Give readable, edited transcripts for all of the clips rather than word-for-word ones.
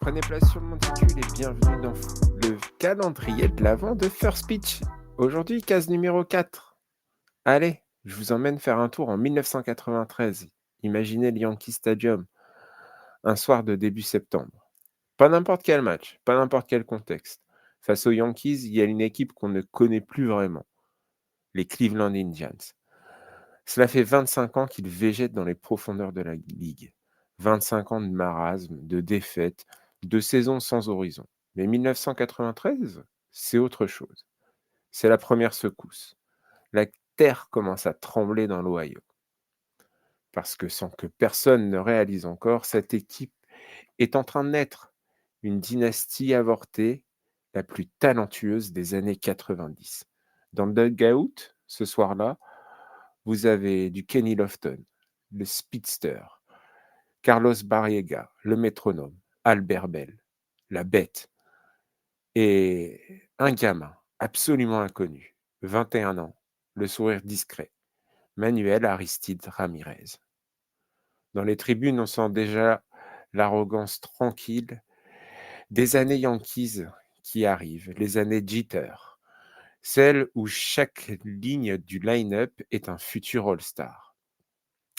Prenez place sur le monticule et bienvenue dans le calendrier de l'Avent de First Pitch. Aujourd'hui, case numéro 4. Allez, je vous emmène faire un tour en 1993. Imaginez le Yankee Stadium, un soir de début septembre. Pas n'importe quel match, pas n'importe quel contexte. Face aux Yankees, il y a une équipe qu'on ne connaît plus vraiment, les Cleveland Indians. Cela fait 25 ans qu'ils végètent dans les profondeurs de la ligue. 25 ans de marasme, de défaites, de saisons sans horizon. Mais 1993, c'est autre chose. C'est la première secousse. La terre commence à trembler dans l'Ohio. Parce que sans que personne ne réalise encore, cette équipe est en train de naître. Une dynastie avortée, la plus talentueuse des années 90. Dans le dugout, ce soir-là, vous avez du Kenny Lofton, le speedster, Carlos Barriega, le métronome, Albert Bell, la bête, et un gamin absolument inconnu, 21 ans, le sourire discret, Manuel Aristide Ramirez. Dans les tribunes, on sent déjà l'arrogance tranquille des années Yankees qui arrivent, les années Jeter, celles où chaque ligne du line-up est un futur All-Star.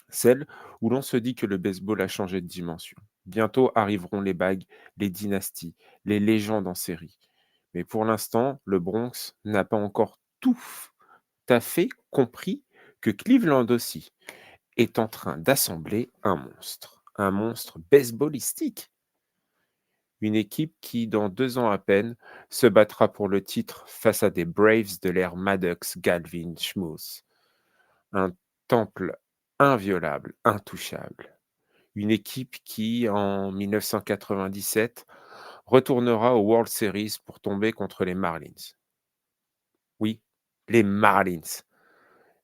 Celle où l'on se dit que le baseball a changé de dimension. Bientôt arriveront les bagues, les dynasties, les légendes en série. Mais pour l'instant, le Bronx n'a pas encore tout à fait compris que Cleveland aussi est en train d'assembler un monstre baseballistique. Une équipe qui, dans 2 ans à peine, se battra pour le titre face à des Braves de l'ère Maddox, Galvin, Schmuth. Un temple inviolable, intouchable. Une équipe qui, en 1997, retournera aux World Series pour tomber contre les Marlins. Oui, les Marlins.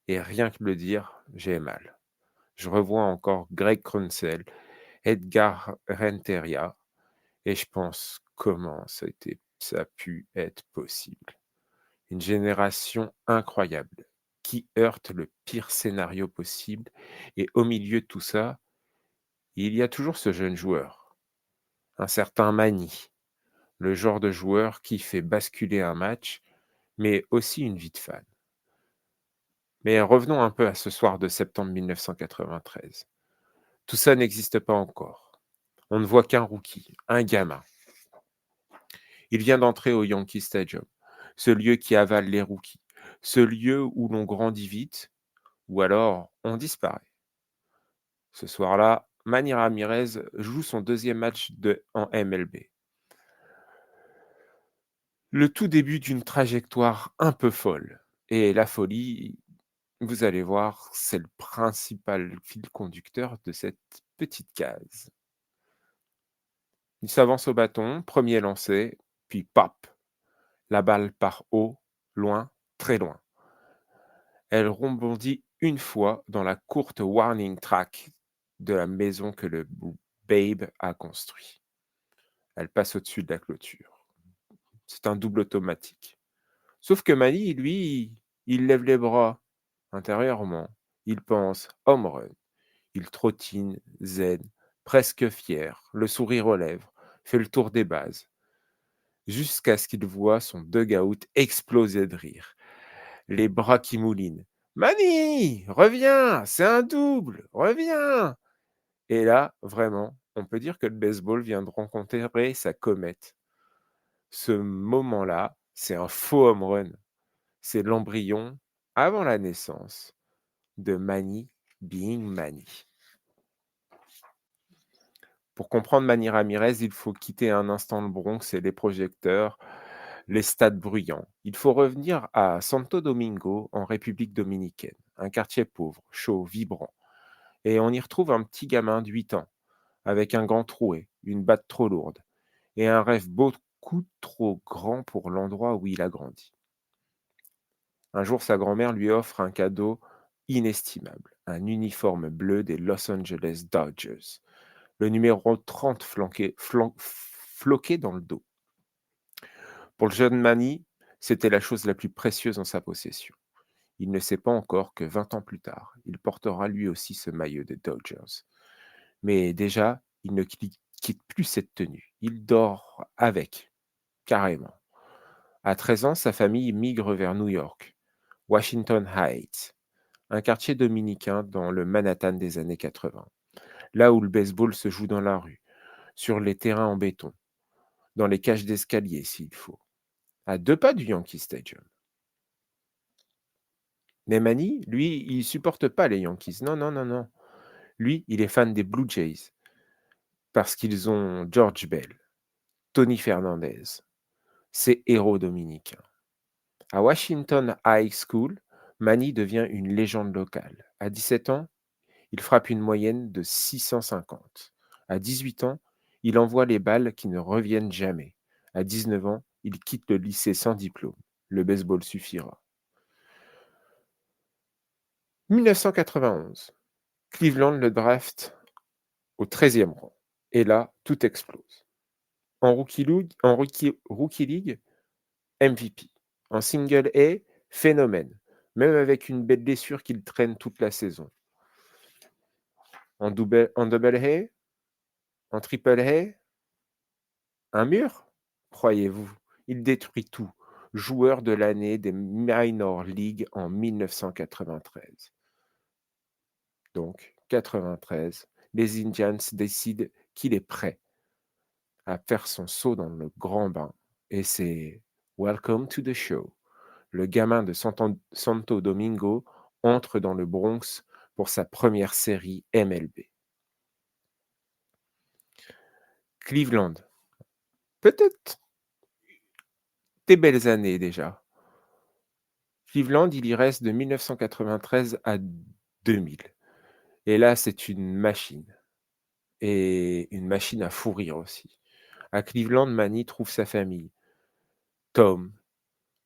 Et rien que le dire, j'ai mal. Je revois encore Greg Crunsell, Edgar Renteria, et je pense comment ça a pu être possible. Une génération incroyable qui heurte le pire scénario possible, et au milieu de tout ça, il y a toujours ce jeune joueur, un certain Manny, le genre de joueur qui fait basculer un match, mais aussi une vie de fan. Mais revenons un peu à ce soir de septembre 1993. Tout ça n'existe pas encore. On ne voit qu'un rookie, un gamin. Il vient d'entrer au Yankee Stadium, ce lieu qui avale les rookies, ce lieu où l'on grandit vite, ou alors on disparaît. Ce soir-là, Manny Ramirez joue son deuxième match en MLB. Le tout début d'une trajectoire un peu folle. Et la folie, vous allez voir, c'est le principal fil conducteur de cette petite case. Il s'avance au bâton, premier lancé, puis pop. La balle part haut, loin, très loin. Elle rebondit une fois dans la courte warning track de la maison que le Babe a construit. Elle passe au-dessus de la clôture. C'est un double automatique. Sauf que Manny, lui, il lève les bras intérieurement. Il pense home run. Il trottine, zen, presque fier, le sourire aux lèvres, fait le tour des bases, jusqu'à ce qu'il voit son dugout exploser de rire, les bras qui moulinent. Manny, reviens, c'est un double, reviens. Et là, vraiment, on peut dire que le baseball vient de rencontrer sa comète. Ce moment-là, c'est un faux home run. C'est l'embryon, avant la naissance, de Manny being Manny. Pour comprendre Manny Ramirez, il faut quitter un instant le Bronx et les projecteurs, les stades bruyants. Il faut revenir à Santo Domingo, en République dominicaine, un quartier pauvre, chaud, vibrant. Et on y retrouve un petit gamin de 8 ans, avec un gant troué, une batte trop lourde, et un rêve beaucoup trop grand pour l'endroit où il a grandi. Un jour, sa grand-mère lui offre un cadeau inestimable, un uniforme bleu des Los Angeles Dodgers, le numéro 30 floqué dans le dos. Pour le jeune Manny, c'était la chose la plus précieuse en sa possession. Il ne sait pas encore que 20 ans plus tard, il portera lui aussi ce maillot des Dodgers. Mais déjà, il ne quitte plus cette tenue. Il dort avec, carrément. À 13 ans, sa famille migre vers New York, Washington Heights, un quartier dominicain dans le Manhattan des années 80, là où le baseball se joue dans la rue, sur les terrains en béton, dans les cages d'escalier s'il faut, à 2 pas du Yankee Stadium. Mais Manny, lui, il supporte pas les Yankees. Non, non, non, non. Lui, il est fan des Blue Jays parce qu'ils ont George Bell, Tony Fernandez, ces héros dominicains. À Washington High School, Manny devient une légende locale. À 17 ans, il frappe une moyenne de 650. À 18 ans, il envoie les balles qui ne reviennent jamais. À 19 ans, il quitte le lycée sans diplôme. Le baseball suffira. 1991, Cleveland le draft au 13e rang. Et là, tout explose. En rookie league, MVP. En single A, phénomène. Même avec une belle blessure qu'il traîne toute la saison. En double A, en triple A, un mur? Croyez-vous, il détruit tout. Joueur de l'année des Minor League en 1993. Donc, 93, les Indians décident qu'il est prêt à faire son saut dans le grand bain. Et c'est Welcome to the show. Le gamin de Santo Domingo entre dans le Bronx pour sa première série MLB. Cleveland, peut-être des belles années déjà. Cleveland, il y reste de 1993 à 2000. Et là, c'est une machine. Et une machine à fou rire aussi. À Cleveland, Manny trouve sa famille. Tom,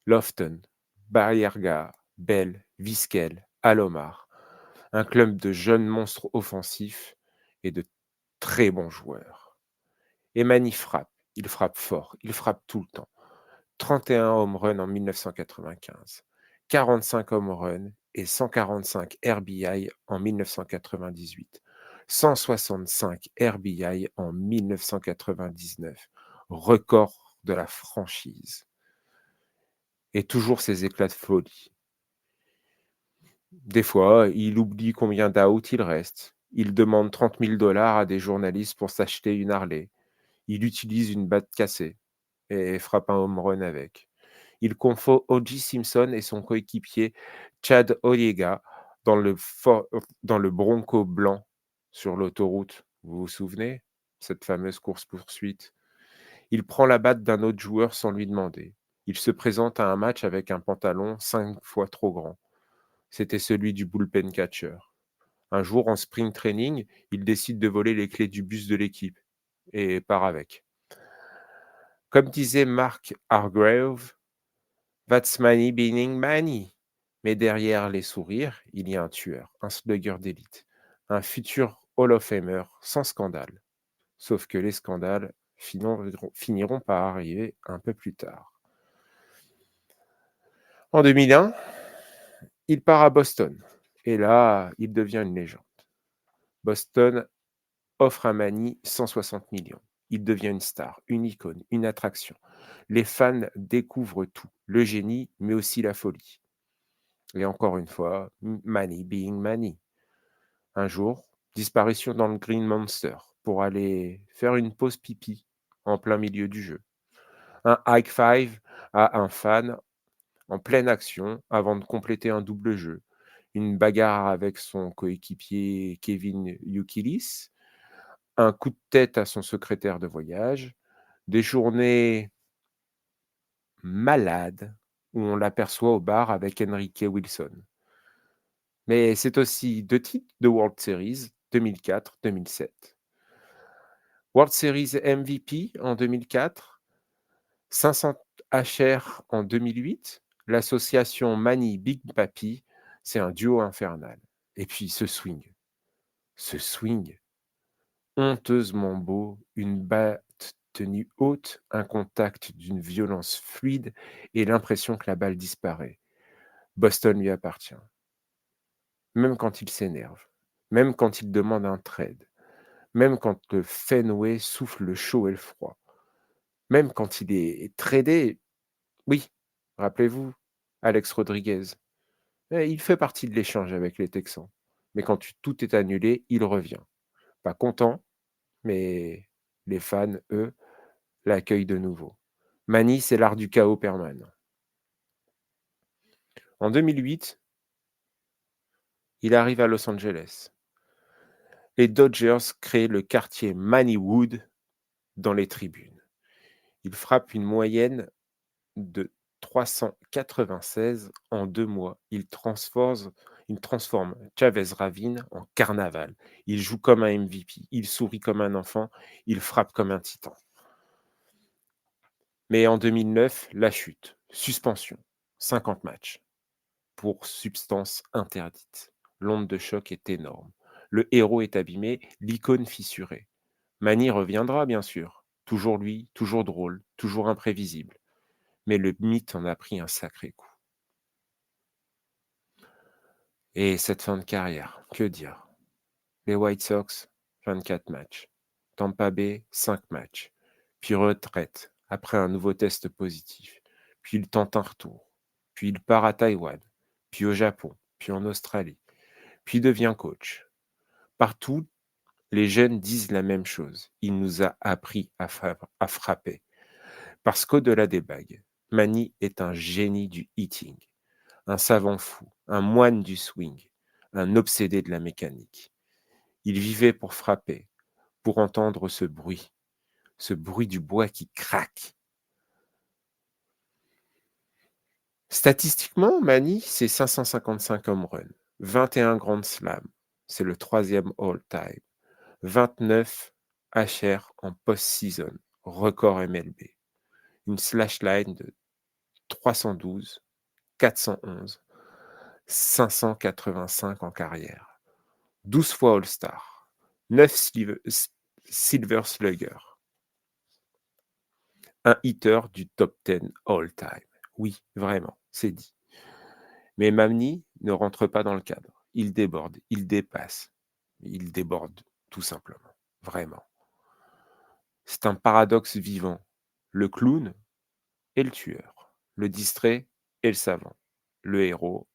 Lofton, Barrierga, Bell, Vizquel, Alomar. Un club de jeunes monstres offensifs et de très bons joueurs. Et Manny frappe. Il frappe fort. Il frappe tout le temps. 31 home runs en 1995, 45 home runs et 145 RBI en 1998, 165 RBI en 1999, record de la franchise. Et toujours ces éclats de folie. Des fois, il oublie combien d'outs il reste. Il demande 30 000 $ à des journalistes pour s'acheter une Harley. Il utilise une batte cassée et frappe un home run avec. Il confond O.J. Simpson et son coéquipier Chad Oliega dans le Bronco blanc sur l'autoroute. Vous vous souvenez? Cette fameuse course-poursuite. Il prend la batte d'un autre joueur sans lui demander. Il se présente à un match avec un pantalon 5 fois trop grand. C'était celui du bullpen catcher. Un jour, en spring training, il décide de voler les clés du bus de l'équipe et part avec. Comme disait Mark Hargrave, That's Manny being Manny. Mais derrière les sourires, il y a un tueur, un slugger d'élite, un futur Hall of Famer sans scandale. Sauf que les scandales finiront par arriver un peu plus tard. En 2001, il part à Boston. Et là, il devient une légende. Boston offre à Manny 160 millions. Il devient une star, une icône, une attraction. Les fans découvrent tout, le génie, mais aussi la folie. Et encore une fois, Manny being Manny. Un jour, disparition dans le Green Monster pour aller faire une pause pipi en plein milieu du jeu. Un high five à un fan en pleine action avant de compléter un double jeu. Une bagarre avec son coéquipier Kevin Youkilis. Un coup de tête à son secrétaire de voyage. Des journées malades où on l'aperçoit au bar avec Enrique Wilson. Mais c'est aussi 2 titres de World Series, 2004-2007. World Series MVP en 2004, 500 HR en 2008, l'association Manny Big Papi, c'est un duo infernal. Et puis ce swing, honteusement beau, une batte tenue haute, un contact d'une violence fluide et l'impression que la balle disparaît. Boston lui appartient. Même quand il s'énerve, même quand il demande un trade, même quand le Fenway souffle le chaud et le froid, même quand il est tradé. Oui, rappelez-vous, Alex Rodriguez. Il fait partie de l'échange avec les Texans. Mais quand tout est annulé, il revient. Pas content, mais les fans, eux, l'accueillent de nouveau. Manny, c'est l'art du chaos permanent. En 2008, il arrive à Los Angeles. Les Dodgers créent le quartier Mannywood dans les tribunes. Il frappe une moyenne de 396 en 2 mois. Il transforme Chavez Ravine en carnaval. Il joue comme un MVP, il sourit comme un enfant, il frappe comme un titan. Mais en 2009, la chute, suspension, 50 matchs pour substance interdite. L'onde de choc est énorme. Le héros est abîmé, l'icône fissurée. Manny reviendra, bien sûr. Toujours lui, toujours drôle, toujours imprévisible. Mais le mythe en a pris un sacré coup. Et cette fin de carrière, que dire? Les White Sox, 24 matchs. Tampa Bay, 5 matchs. Puis retraite, après un nouveau test positif. Puis il tente un retour. Puis il part à Taïwan. Puis au Japon. Puis en Australie. Puis devient coach. Partout, les jeunes disent la même chose. Il nous a appris à frapper. Parce qu'au-delà des bagues, Manny est un génie du hitting. Un savant fou, un moine du swing, un obsédé de la mécanique. Il vivait pour frapper, pour entendre ce bruit du bois qui craque. Statistiquement, Manny, c'est 555 home runs, 21 Grand Slam, c'est le 3e all-time, 29 HR en post-season, record MLB, une slash line de 312, 411, 585 en carrière. 12 fois All-Star, 9 Silver Slugger, un hitter du top 10 all-time. Oui, vraiment, c'est dit. Mais Manny ne rentre pas dans le cadre. Il déborde, il dépasse. Il déborde, tout simplement. Vraiment. C'est un paradoxe vivant. Le clown et le tueur. Le distrait et le savant. Le héros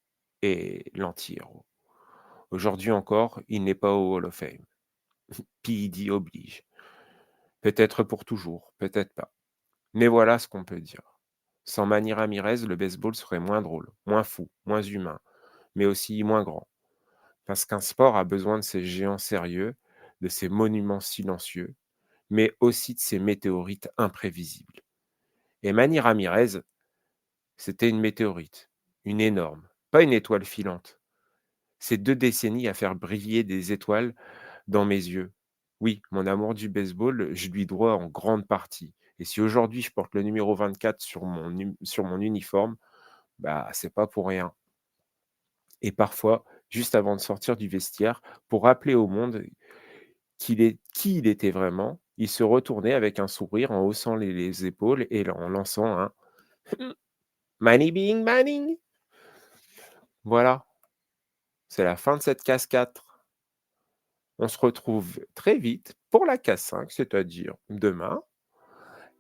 et l'anti-héros. Aujourd'hui encore, il n'est pas au Hall of Fame. PED oblige. Peut-être pour toujours, peut-être pas. Mais voilà ce qu'on peut dire. Sans Manny Ramirez, le baseball serait moins drôle, moins fou, moins humain, mais aussi moins grand. Parce qu'un sport a besoin de ces géants sérieux, de ces monuments silencieux, mais aussi de ces météorites imprévisibles. Et Manny Ramirez, c'était une météorite, une énorme, pas une étoile filante. C'est 2 décennies à faire briller des étoiles dans mes yeux. Oui, mon amour du baseball, je lui dois en grande partie. Et si aujourd'hui je porte le numéro 24 sur mon uniforme, bah, c'est pas pour rien. Et parfois, juste avant de sortir du vestiaire, pour rappeler au monde qui il était vraiment, il se retournait avec un sourire en haussant les épaules et en lançant un Manny Being Manning. Voilà, c'est la fin de cette case 4. On se retrouve très vite pour la case 5, c'est-à-dire demain.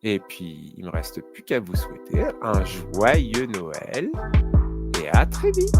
Et puis, il me reste plus qu'à vous souhaiter un joyeux Noël et à très vite.